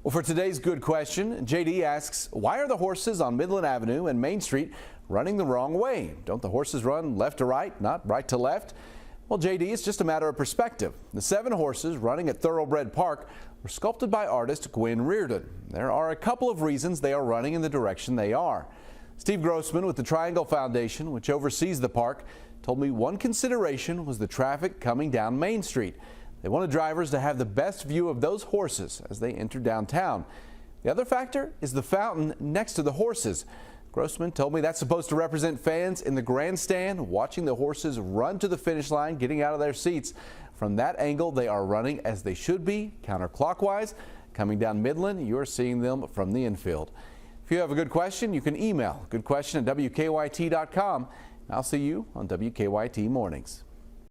Well, for today's good question, JD asks, why are the horses on Midland Avenue and Main Street running the wrong way? Don't the horses run left to right, not right to left? Well, JD, it's just a matter of perspective. The 7 horses running at Thoroughbred Park were sculpted by artist Gwen Reardon. There are a couple of reasons they are running in the direction they are. Steve Grossman with the Triangle Foundation, which oversees the park, told me one consideration was the traffic coming down Main Street. They wanted drivers to have the best view of those horses as they enter downtown. The other factor is the fountain next to the horses. Grossman told me that's supposed to represent fans in the grandstand watching the horses run to the finish line, getting out of their seats. From that angle, they are running as they should be, counterclockwise. Coming down Midland, you're seeing them from the infield. If you have a good question, you can email goodquestion@wkyt.com. I'll see you on WKYT Mornings.